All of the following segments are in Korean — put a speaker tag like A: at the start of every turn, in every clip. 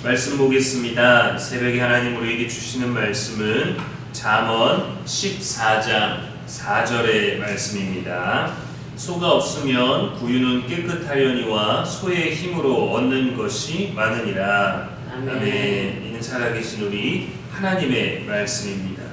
A: 말씀 보겠습니다. 새벽에 하나님 우리에게 주시는 말씀은 잠언 14장 4절의 말씀입니다. 소가 없으면 구유는 깨끗하려니와 소의 힘으로 얻는 것이 많으니라. 아멘. 이는 살아계신 우리 하나님의 말씀입니다.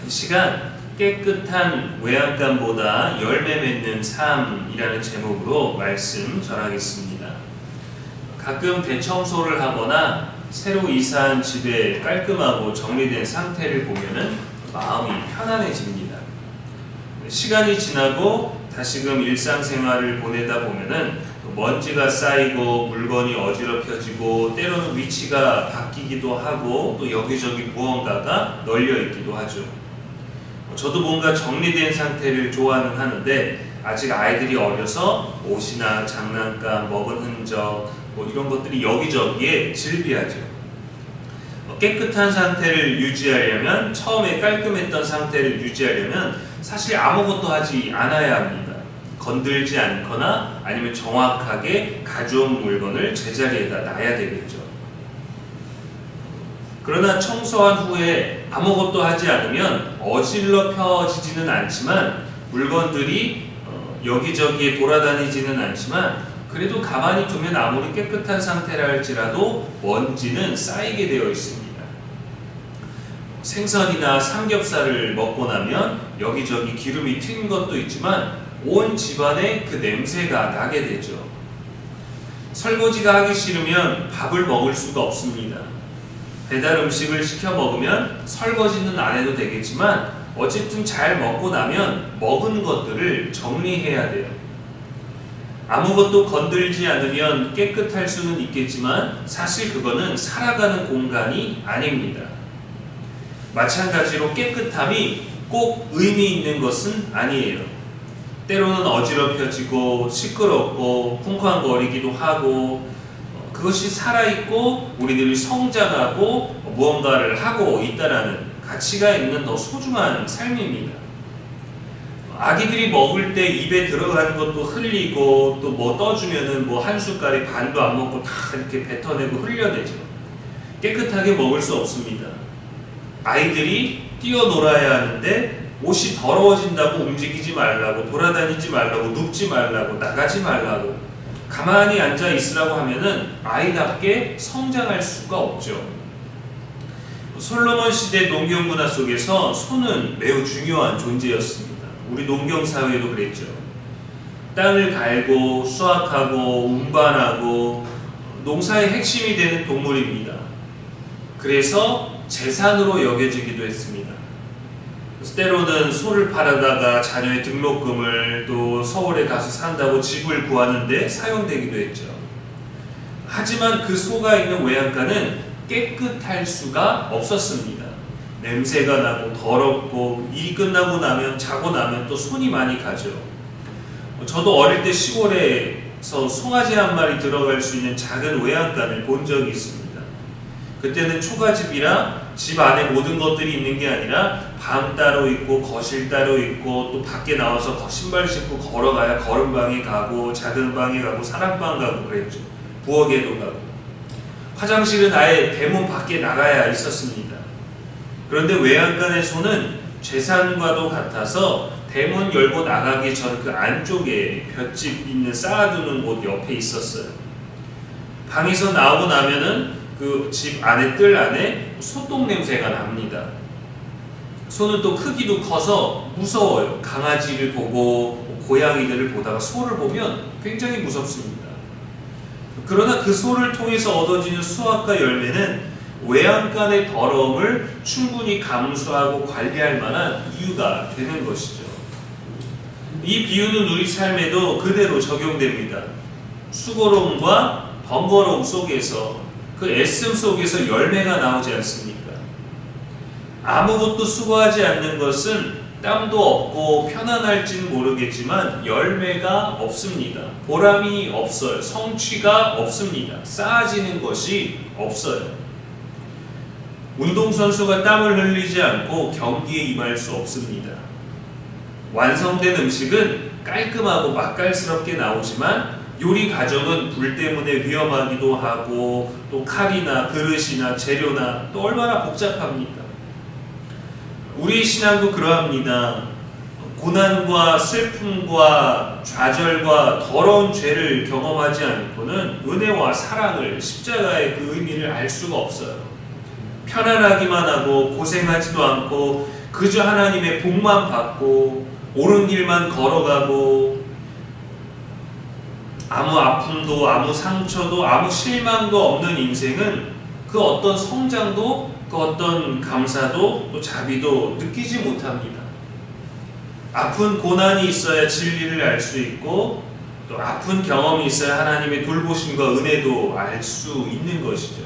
A: 이 시간 깨끗한 외양간보다 열매 맺는 삶이라는 제목으로 말씀 전하겠습니다. 가끔 대청소를 하거나 새로 이사한 집에 깔끔하고 정리된 상태를 보면은 마음이 편안해집니다. 시간이 지나고 다시금 일상생활을 보내다 보면은 먼지가 쌓이고 물건이 어지럽혀지고 때로는 위치가 바뀌기도 하고 또 여기저기 무언가가 널려 있기도 하죠. 저도 뭔가 정리된 상태를 좋아는 하는데 아직 아이들이 어려서 옷이나 장난감, 먹은 흔적 이런 것들이 여기저기에 질비하죠. 깨끗한 상태를 유지하려면, 처음에 깔끔했던 상태를 유지하려면 사실 아무것도 하지 않아야 합니다. 건들지 않거나 아니면 정확하게 가져온 물건을 제자리에다 놔야 되겠죠. 그러나 청소한 후에 아무것도 하지 않으면 어질러펴지지는 않지만 물건들이 여기저기에 돌아다니지는 않지만 그래도 가만히 두면 아무리 깨끗한 상태라 할지라도 먼지는 쌓이게 되어 있습니다. 생선이나 삼겹살을 먹고 나면 여기저기 기름이 튄 것도 있지만 온 집안에 그 냄새가 나게 되죠. 설거지가 하기 싫으면 밥을 먹을 수가 없습니다. 배달 음식을 시켜 먹으면 설거지는 안 해도 되겠지만 어쨌든 잘 먹고 나면 먹은 것들을 정리해야 돼요. 아무것도 건들지 않으면 깨끗할 수는 있겠지만 사실 그거는 살아가는 공간이 아닙니다. 마찬가지로 깨끗함이 꼭 의미 있는 것은 아니에요. 때로는 어지럽혀지고 시끄럽고 쿵쾅거리기도 하고 그것이 살아있고 우리들이 성장하고 무언가를 하고 있다라는 가치가 있는 더 소중한 삶입니다. 아기들이 먹을 때 입에 들어가는 것도 흘리고 또 뭐 떠주면은 한 숟갈에 반도 안 먹고 다 이렇게 뱉어내고 흘려내죠. 깨끗하게 먹을 수 없습니다. 아이들이 뛰어놀아야 하는데 옷이 더러워진다고 움직이지 말라고, 돌아다니지 말라고, 눕지 말라고, 나가지 말라고 가만히 앉아 있으라고 하면은 아이답게 성장할 수가 없죠. 솔로몬 시대 농경 문화 속에서 소는 매우 중요한 존재였습니다. 우리 농경 사회도 그랬죠. 땅을 갈고 수확하고 운반하고 농사의 핵심이 되는 동물입니다. 그래서 재산으로 여겨지기도 했습니다. 때로는 소를 팔아다가 자녀의 등록금을 또 서울에 가서 산다고 집을 구하는데 사용되기도 했죠. 하지만 그 소가 있는 외양간은 깨끗할 수가 없었습니다. 냄새가 나고 더럽고 일이 끝나고 나면 자고 나면 또 손이 많이 가죠. 저도 어릴 때 시골에서 송아지 한 마리 들어갈 수 있는 작은 외양간을 본 적이 있습니다. 그때는 초가집이라 집 안에 모든 것들이 있는 게 아니라 방 따로 있고 거실 따로 있고 또 밖에 나와서 신발 신고 걸어가야 거름방에 가고 작은 방에 가고 사랑방 가고 그랬죠. 부엌에도 가고 화장실은 아예 대문 밖에 나가야 있었습니다. 그런데 외양간의 소는 재산과도 같아서 대문 열고 나가기 전 그 안쪽에 볏짚 있는 쌓아두는 곳 옆에 있었어요. 방에서 나오고 나면은 그 집 안에 뜰 안에 소똥 냄새가 납니다. 소는 또 크기도 커서 무서워요. 강아지를 보고 고양이들을 보다가 소를 보면 굉장히 무섭습니다. 그러나 그 소를 통해서 얻어지는 수확과 열매는 외양간의 더러움을 충분히 감수하고 관리할 만한 이유가 되는 것이죠. 이 비유는 우리 삶에도 그대로 적용됩니다. 수고로움과 번거로움 속에서 그 애씀 속에서 열매가 나오지 않습니까? 아무것도 수고하지 않는 것은 땀도 없고 편안할지는 모르겠지만 열매가 없습니다. 보람이 없어요. 성취가 없습니다. 쌓아지는 것이 없어요. 운동선수가 땀을 흘리지 않고 경기에 임할 수 없습니다. 완성된 음식은 깔끔하고 맛깔스럽게 나오지만 요리 과정은 불 때문에 위험하기도 하고 또 칼이나 그릇이나 재료나 또 얼마나 복잡합니까? 우리 신앙도 그러합니다. 고난과 슬픔과 좌절과 더러운 죄를 경험하지 않고는 은혜와 사랑을, 십자가의 그 의미를 알 수가 없어요. 편안하기만 하고 고생하지도 않고 그저 하나님의 복만 받고 옳은 길만 걸어가고 아무 아픔도 아무 상처도 아무 실망도 없는 인생은 그 어떤 성장도 그 어떤 감사도 또 자비도 느끼지 못합니다. 아픈 고난이 있어야 진리를 알 수 있고 또 아픈 경험이 있어야 하나님의 돌보심과 은혜도 알 수 있는 것이죠.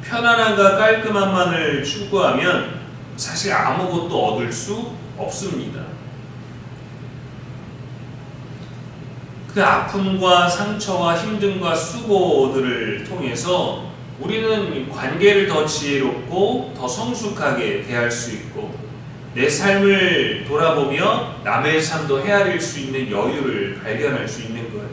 A: 편안함과 깔끔함만을 추구하면 사실 아무것도 얻을 수 없습니다. 그 아픔과 상처와 힘듦과 수고들을 통해서 우리는 관계를 더 지혜롭고 더 성숙하게 대할 수 있고 내 삶을 돌아보며 남의 삶도 헤아릴 수 있는 여유를 발견할 수 있는 거예요.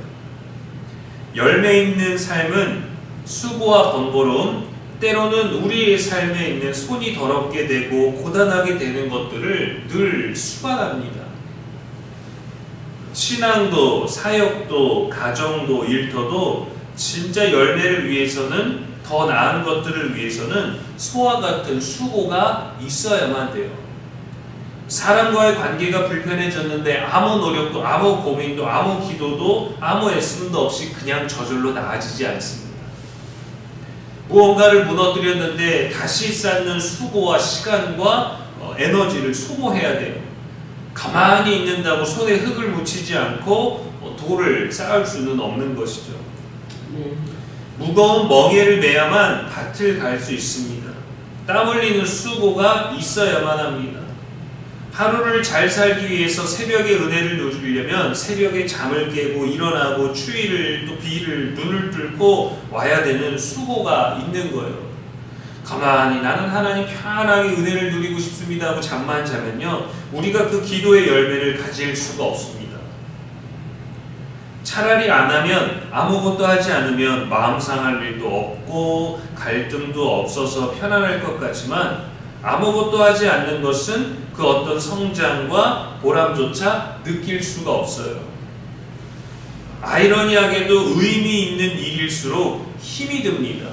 A: 열매 있는 삶은 수고와 번거로움, 때로는 우리의 삶에 있는 손이 더럽게 되고 고단하게 되는 것들을 늘 수반합니다. 신앙도 사역도 가정도 일터도 진짜 열매를 위해서는 더 나은 것들을 위해서는 소와 같은 수고가 있어야만 돼요. 사람과의 관계가 불편해졌는데 아무 노력도 아무 고민도 아무 기도도 아무 애씀도 없이 그냥 저절로 나아지지 않습니다. 무언가를 무너뜨렸는데 다시 쌓는 수고와 시간과 에너지를 소모해야 돼요. 가만히 있는다고 손에 흙을 묻히지 않고 돌을 쌓을 수는 없는 것이죠. 무거운 멍에를 매야만 밭을 갈 수 있습니다. 땀 흘리는 수고가 있어야만 합니다. 하루를 잘 살기 위해서 새벽에 은혜를 누리려면 새벽에 잠을 깨고 일어나고 추위를 또 비를 눈을 뚫고 와야 되는 수고가 있는 거예요. 가만히 나는 하나님 편안하게 은혜를 누리고 싶습니다 하고 잠만 자면요 우리가 그 기도의 열매를 가질 수가 없습니다. 차라리 안 하면 아무것도 하지 않으면 마음 상할 일도 없고 갈등도 없어서 편안할 것 같지만 아무것도 하지 않는 것은 그 어떤 성장과 보람조차 느낄 수가 없어요. 아이러니하게도 의미 있는 일일수록 힘이 듭니다.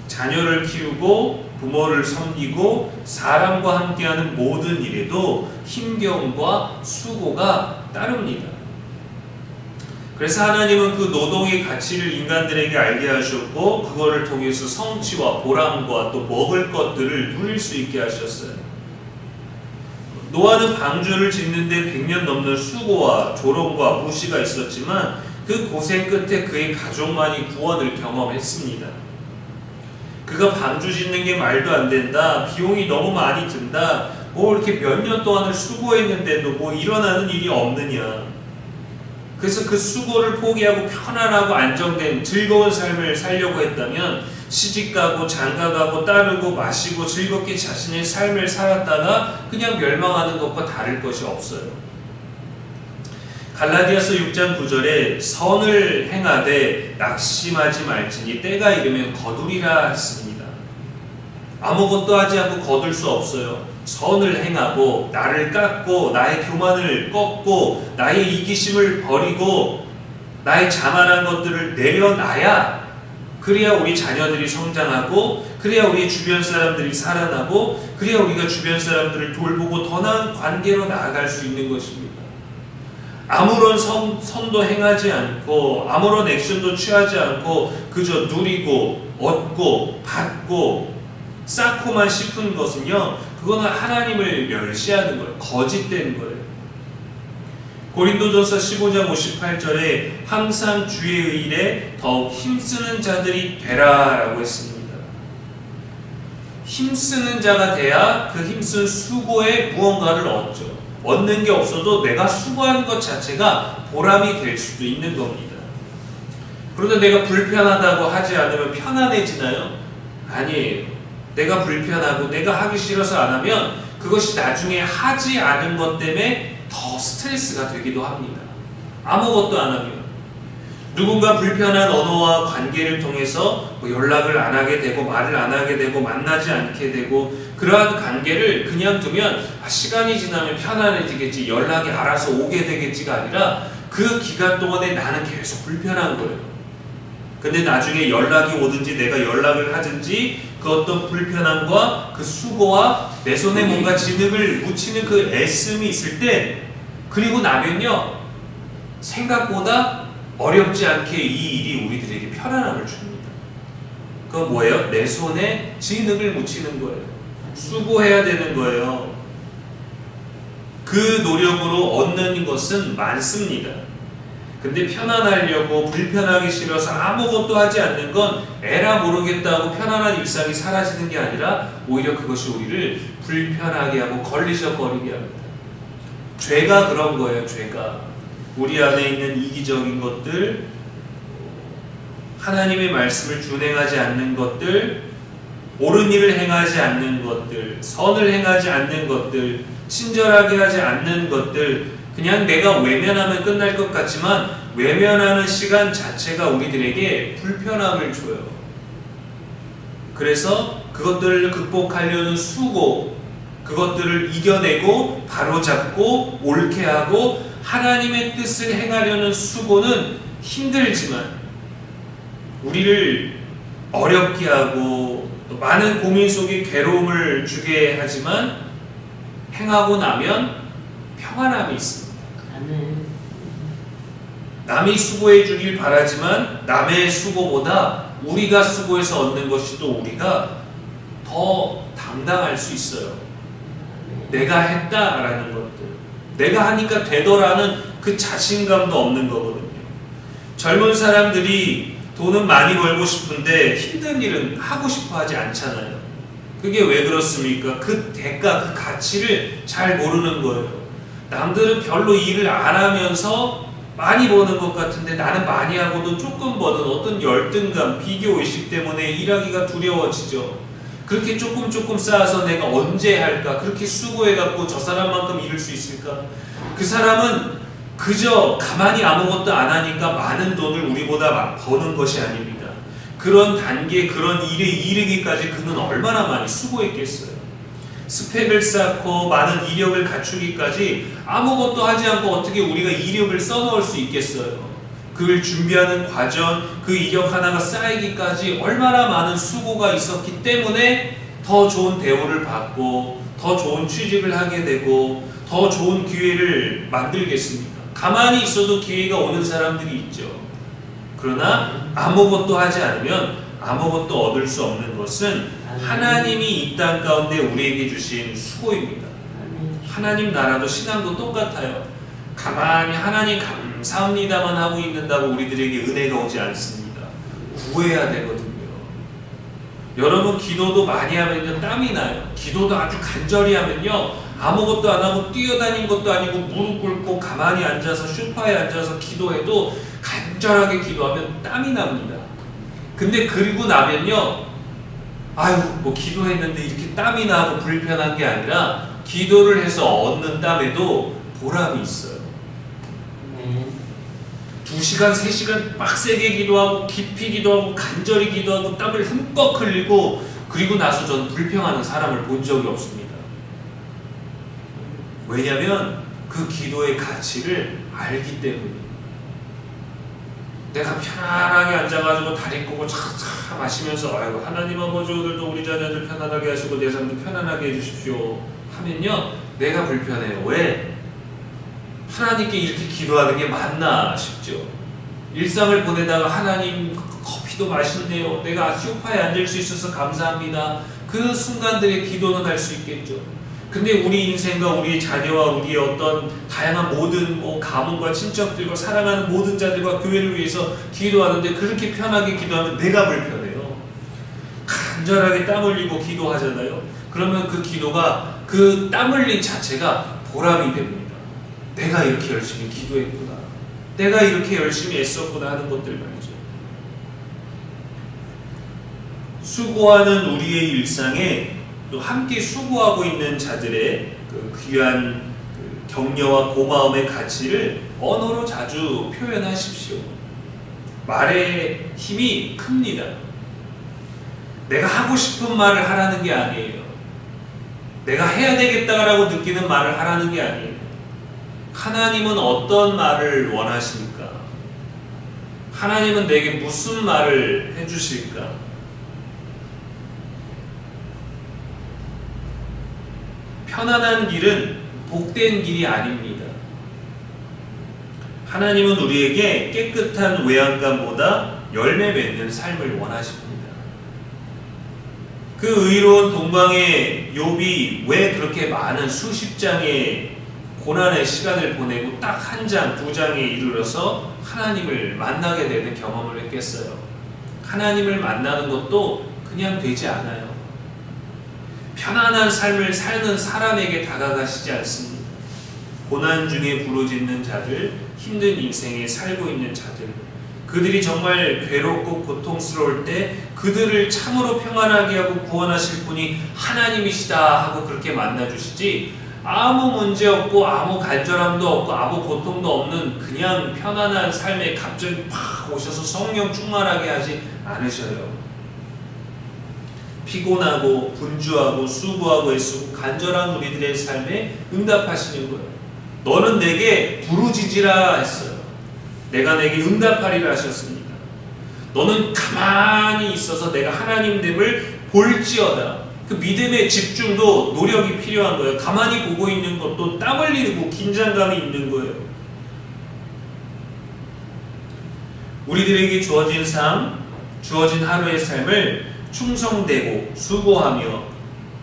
A: 자녀를 키우고 부모를 섬기고 사람과 함께하는 모든 일에도 힘겨움과 수고가 따릅니다. 그래서 하나님은 그 노동의 가치를 인간들에게 알게 하셨고 그거를 통해서 성취와 보람과 또 먹을 것들을 누릴 수 있게 하셨어요. 노아는 방주를 짓는데 100년 넘는 수고와 조롱과 무시가 있었지만 그 고생 끝에 그의 가족만이 구원을 경험했습니다. 그가 방주 짓는 게 말도 안 된다, 비용이 너무 많이 든다, 뭐 이렇게 몇 년 동안을 수고했는데도 뭐 일어나는 일이 없느냐. 그래서 그 수고를 포기하고 편안하고 안정된 즐거운 삶을 살려고 했다면 시집가고 장가가고 따르고 마시고 즐겁게 자신의 삶을 살았다가 그냥 멸망하는 것과 다를 것이 없어요. 갈라디아서 6장 9절에 선을 행하되 낙심하지 말지니 때가 이르면 거두리라 했습니다. 아무것도 하지 않고 거둘 수 없어요. 선을 행하고 나를 깎고 나의 교만을 꺾고 나의 이기심을 버리고 나의 자만한 것들을 내려놔야 그래야 우리 자녀들이 성장하고 그래야 우리 주변 사람들이 살아나고 그래야 우리가 주변 사람들을 돌보고 더 나은 관계로 나아갈 수 있는 것입니다. 아무런 선도 행하지 않고 아무런 액션도 취하지 않고 그저 누리고 얻고 받고 쌓고만 싶은 것은요 그거는 하나님을 멸시하는 거예요. 거짓된 거예요. 고린도전서 15장 58절에 항상 주의 일에 더욱 힘쓰는 자들이 되라 라고 했습니다. 힘쓰는 자가 돼야 그 힘쓴 수고에 무언가를 얻죠. 얻는 게 없어도 내가 수고하는 것 자체가 보람이 될 수도 있는 겁니다. 그런데 내가 불편하다고 하지 않으면 편안해지나요? 아니에요. 내가 불편하고 내가 하기 싫어서 안 하면 그것이 나중에 하지 않은 것 때문에 더 스트레스가 되기도 합니다. 아무것도 안 하면. 누군가 불편한 언어와 관계를 통해서 뭐 연락을 안 하게 되고 말을 안 하게 되고 만나지 않게 되고 그러한 관계를 그냥 두면 시간이 지나면 편안해지겠지, 연락이 알아서 오게 되겠지가 아니라 그 기간 동안에 나는 계속 불편한 거예요. 근데 나중에 연락이 오든지 내가 연락을 하든지 그 어떤 불편함과 그 수고와 내 손에 뭔가 진흙을 묻히는 그 애씀이 있을 때, 그리고 나면요 생각보다 어렵지 않게 이 일이 우리들에게 편안함을 줍니다. 그건 뭐예요? 내 손에 진흙을 묻히는 거예요. 수고해야 되는 거예요. 그 노력으로 얻는 것은 많습니다. 근데 편안하려고 불편하기 싫어서 아무것도 하지 않는 건 에라 모르겠다고 편안한 일상이 사라지는 게 아니라 오히려 그것이 우리를 불편하게 하고 걸리적거리게 합니다. 죄가 그런 거예요. 죄가 우리 안에 있는 이기적인 것들, 하나님의 말씀을 준행하지 않는 것들, 옳은 일을 행하지 않는 것들, 선을 행하지 않는 것들, 친절하게 하지 않는 것들, 그냥 내가 외면하면 끝날 것 같지만 외면하는 시간 자체가 우리들에게 불편함을 줘요. 그래서 그것들을 극복하려는 수고, 그것들을 이겨내고 바로잡고 옳게 하고 하나님의 뜻을 행하려는 수고는 힘들지만 우리를 어렵게 하고 또 많은 고민 속에 괴로움을 주게 하지만 행하고 나면 평안함이 있습니다. 남이 수고해 주길 바라지만 남의 수고보다 우리가 수고해서 얻는 것이 또 우리가 더 당당할 수 있어요. 내가 했다라는 것들, 내가 하니까 되더라는 그 자신감도 없는 거거든요. 젊은 사람들이 돈은 많이 벌고 싶은데 힘든 일은 하고 싶어 하지 않잖아요. 그게 왜 그렇습니까? 그 대가, 그 가치를 잘 모르는 거예요. 남들은 별로 일을 안 하면서 많이 버는 것 같은데 나는 많이 하고도 조금 버는 어떤 열등감, 비교의식 때문에 일하기가 두려워지죠. 그렇게 조금 쌓아서 내가 언제 할까? 그렇게 수고해갖고 저 사람만큼 이룰 수 있을까? 그 사람은 그저 가만히 아무것도 안 하니까 많은 돈을 우리보다 버는 것이 아닙니다. 그런 단계, 그런 일에 이르기까지 그는 얼마나 많이 수고했겠어요. 스펙을 쌓고 많은 이력을 갖추기까지 아무것도 하지 않고 어떻게 우리가 이력을 써놓을 수 있겠어요? 그걸 준비하는 과정, 그 이력 하나가 쌓이기까지 얼마나 많은 수고가 있었기 때문에 더 좋은 대우를 받고 더 좋은 취직을 하게 되고 더 좋은 기회를 만들겠습니까? 가만히 있어도 기회가 오는 사람들이 있죠. 그러나 아무것도 하지 않으면 아무것도 얻을 수 없는 것은 하나님이 이 땅 가운데 우리에게 주신 수고입니다. 하나님 나라도 신앙도 똑같아요. 가만히 하나님 감사합니다만 하고 있는다고 우리들에게 은혜가 오지 않습니다. 구해야 되거든요. 여러분 기도도 많이 하면요 땀이 나요. 기도도 아주 간절히 하면요 아무것도 안 하고 뛰어다닌 것도 아니고 무릎 꿇고 가만히 앉아서 소파에 앉아서 기도해도 간절하게 기도하면 땀이 납니다. 근데 그리고 나면요 아유 뭐 기도했는데 이렇게 땀이 나고 불편한 게 아니라 기도를 해서 얻는 땀에도 보람이 있어요. 2시간, 3시간 빡세게 기도하고 깊이 기도하고 간절히 기도하고 땀을 흠뻑 흘리고 그리고 나서 저는 불평하는 사람을 본 적이 없습니다. 왜냐하면 그 기도의 가치를 알기 때문에. 내가 편안하게 앉아가지고 다리 꼬고 차차 마시면서 아이고 하나님 아버지 오늘도 우리 자녀들 편안하게 하시고 내 삶도 편안하게 해주십시오 하면요 내가 불편해요. 왜? 하나님께 이렇게 기도하는 게 맞나 싶죠. 일상을 보내다가 하나님 커피도 맛있네요. 내가 소파에 앉을 수 있어서 감사합니다. 그 순간들의 기도는 할 수 있겠죠. 근데 우리 인생과 우리 자녀와 우리의 어떤 다양한 모든 가문과 친척들과 사랑하는 모든 자들과 교회를 위해서 기도하는데 그렇게 편하게 기도하면 내가 불편해요. 간절하게 땀 흘리고 기도하잖아요. 그러면 그 기도가 그 땀 흘린 자체가 보람이 됩니다. 내가 이렇게 열심히 기도했구나. 내가 이렇게 열심히 애썼구나 하는 것들 말이죠. 수고하는 우리의 일상에 또 함께 수고하고 있는 자들의 그 귀한 격려와 고마움의 가치를 언어로 자주 표현하십시오. 말의 힘이 큽니다. 내가 하고 싶은 말을 하라는 게 아니에요. 내가 해야 되겠다라고 느끼는 말을 하라는 게 아니에요. 하나님은 어떤 말을 원하십니까? 하나님은 내게 무슨 말을 해주실까? 편안한 길은 복된 길이 아닙니다. 하나님은 우리에게 깨끗한 외양간보다 열매 맺는 삶을 원하십니다. 그 의로운 동방의 욥이 왜 그렇게 많은 수십 장의 고난의 시간을 보내고 딱 한 장, 두 장에 이르러서 하나님을 만나게 되는 경험을 했겠어요? 하나님을 만나는 것도 그냥 되지 않아요. 편안한 삶을 사는 사람에게 다가가시지 않습니다. 고난 중에 부르짖는 자들, 힘든 인생에 살고 있는 자들, 그들이 정말 괴롭고 고통스러울 때 그들을 참으로 평안하게 하고 구원하실 분이 하나님이시다 하고 그렇게 만나주시지, 아무 문제 없고 아무 간절함도 없고 아무 고통도 없는 그냥 편안한 삶에 갑자기 팍 오셔서 성령 충만하게 하지 않으셔요. 피곤하고 분주하고 수고하고 애쓰고 간절한 우리들의 삶에 응답하시는 거예요. 너는 내게 부르짖으라 했어요. 내가 내게 응답하리라 하셨습니다. 너는 가만히 있어서 내가 하나님됨을 볼지어다. 그 믿음의 집중도 노력이 필요한 거예요. 가만히 보고 있는 것도 땀 흘리고 긴장감이 있는 거예요. 우리들에게 주어진 삶, 주어진 하루의 삶을 충성되고 수고하며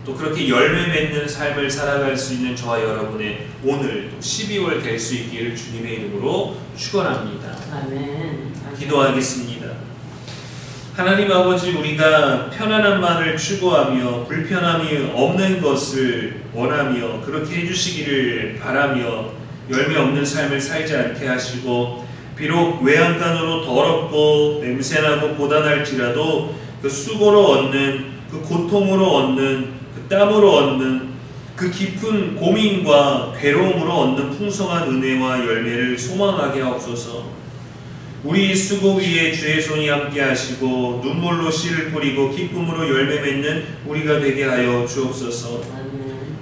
A: 또 그렇게 열매 맺는 삶을 살아갈 수 있는 저와 여러분의 오늘 또 12월 될 수 있기를 주님의 이름으로 축원합니다.
B: 아멘.
A: 기도하겠습니다. 하나님 아버지, 우리가 편안함만을 추구하며 불편함이 없는 것을 원하며 그렇게 해주시기를 바라며 열매 없는 삶을 살지 않게 하시고, 비록 외양간으로 더럽고 냄새나고 고단할지라도 그 수고로 얻는, 그 고통으로 얻는, 그 땀으로 얻는 그 깊은 고민과 괴로움으로 얻는 풍성한 은혜와 열매를 소망하게 하옵소서. 우리 수고 위에 주의 손이 함께 하시고 눈물로 씨를 뿌리고 기쁨으로 열매 맺는 우리가 되게 하여 주옵소서.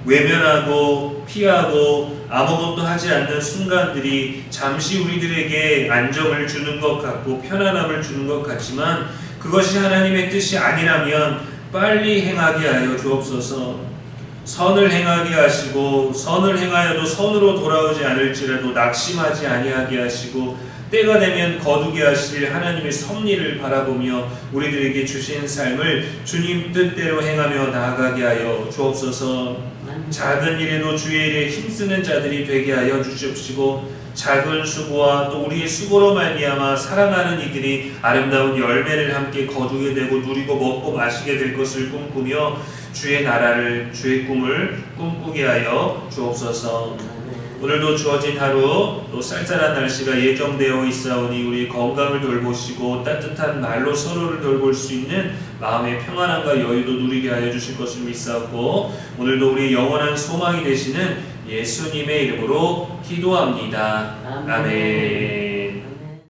A: 외면하고 피하고 아무것도 하지 않는 순간들이 잠시 우리들에게 안정을 주는 것 같고 편안함을 주는 것 같지만, 그것이 하나님의 뜻이 아니라면 빨리 행하게 하여 주옵소서. 선을 행하게 하시고 선을 행하여도 선으로 돌아오지 않을지라도 낙심하지 아니하게 하시고, 때가 되면 거두게 하실 하나님의 섭리를 바라보며 우리들에게 주신 삶을 주님 뜻대로 행하며 나아가게 하여 주옵소서. 작은 일에도 주의 일에 힘쓰는 자들이 되게 하여 주시옵시고, 작은 수고와 또 우리의 수고로 말미암아 사랑하는 이들이 아름다운 열매를 함께 거두게 되고 누리고 먹고 마시게 될 것을 꿈꾸며 주의 나라를, 주의 꿈을 꿈꾸게 하여 주옵소서. 오늘도 주어진 하루 또 쌀쌀한 날씨가 예정되어 있사오니 우리 건강을 돌보시고 따뜻한 말로 서로를 돌볼 수 있는 마음의 평안함과 여유도 누리게 하여 주실 것을 믿사옵고, 오늘도 우리의 영원한 소망이 되시는 예수님의 이름으로 기도합니다. 아멘.